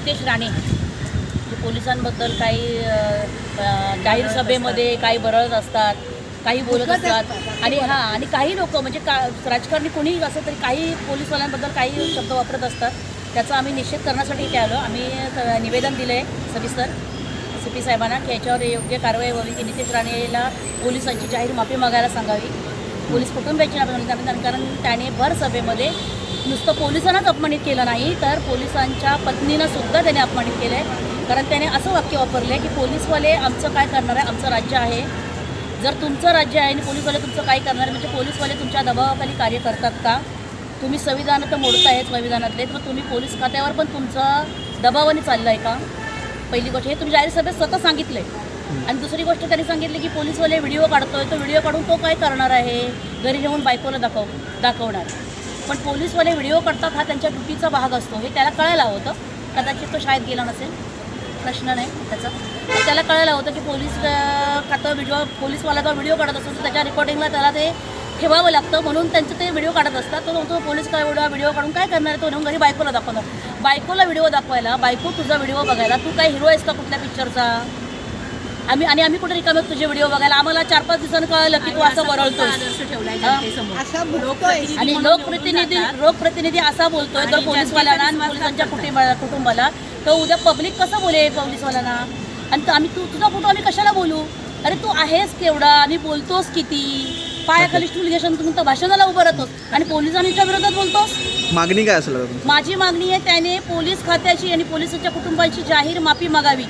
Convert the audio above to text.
नितेश राणे पोलिसांबद्दल काही जाहीर सभेमध्ये काही बरळत असतात, काही बोलत असतात आणि काही लोक म्हणजे राजकारणी कोणी असं तरी काही पोलीसवाल्यांबद्दल काही शब्द वापरत असतात. त्याचा आम्ही निषेध करण्यासाठी इथे आलो. आम्ही निवेदन दिलं आहे सविस्तर CP साहेबांना की याच्यावर योग्य कारवाई व्हावी, की नितेश राणेला पोलिसांची जाहीर माफी मागायला सांगावी, पोलीस कुटुंबियाची माफी, कारण त्याने भर सभेमध्ये नुसतं पोलिसांनाच अपमानित केलं नाही तर पोलिसांच्या पत्नीनं सुद्धा त्याने अपमानित केलं आहे. कारण त्याने असं वाक्य वापरलं आहे की पोलीसवाले आमचं काय करणार आहे, आमचं राज्य आहे, जर तुमचं राज्य आहे आणि पोलीसवाले तुमचं काय करणार आहे, म्हणजे पोलीसवाले तुमच्या दबावाखाली कार्य करतात का? तुम्ही संविधान तर मोडतायच संविधानातले, तर तुम्ही पोलीस खात्यावर पण तुमचं दबावाने चाललं आहे का? पहिली गोष्ट हे तुम्ही जाहीर सभेत स्वतः सांगितलं आहे. आणि दुसरी गोष्ट त्यांनी सांगितली की पोलीसवाले व्हिडिओ काढतोय, तो व्हिडिओ काढून तो काय करणार आहे, घरी जाऊन बायकोला दाखवणार. पण पोलीसवाले व्हिडिओ काढतात हा त्यांच्या ड्युटीचा भाग असतो, हे त्याला कळायला होतं. कदाचित तो शाळेत गेला नसेल, प्रश्न नाही त्याचा. तर त्याला कळायला होतं की पोलीसवाला तो व्हिडिओ काढत असतो तर त्याच्या रेकॉर्डिंगला त्याला ते ठेवावं लागतं, म्हणून त्यांचं ते व्हिडिओ काढत असतात. तो पोलीस काय व्हिडिओ काढून काय करणार आहे, तो नेऊन घरी बायकोला दाखवणार. बायकोला व्हिडिओ दाखवायला, बायको तुझा व्हिडिओ बघायला, तू काय हिरो आहेस का कुठल्या पिक्चरचा? आम्ही कुठे रिकामे तुझे व्हिडिओ बघायला? आम्हाला 4-5 दिवसांनी कळलं की तू असं बरळतोय आणि लोकप्रतिनिधी असा बोलतोय तर पोलीसवाल्यांना आणि पोलिसांच्या कुटुंबाला, तर उद्या पब्लिक कसं बोलेल पोलीसवाल्यांना? आणि तुझा फोटो आम्ही कशाला बोलू? अरे तू आहेस केवढा आणि बोलतोस किती? पायाखाली स्टूल घेशान तुम्ही तर भाषणाला उभं राहतोस आणि पोलिसांच्या विरोधात बोलतोस. मागणी काय असेल? माझी मागणी आहे त्याने पोलीस खात्याची आणि पोलिसांच्या कुटुंबाची जाहीर माफी मागावी.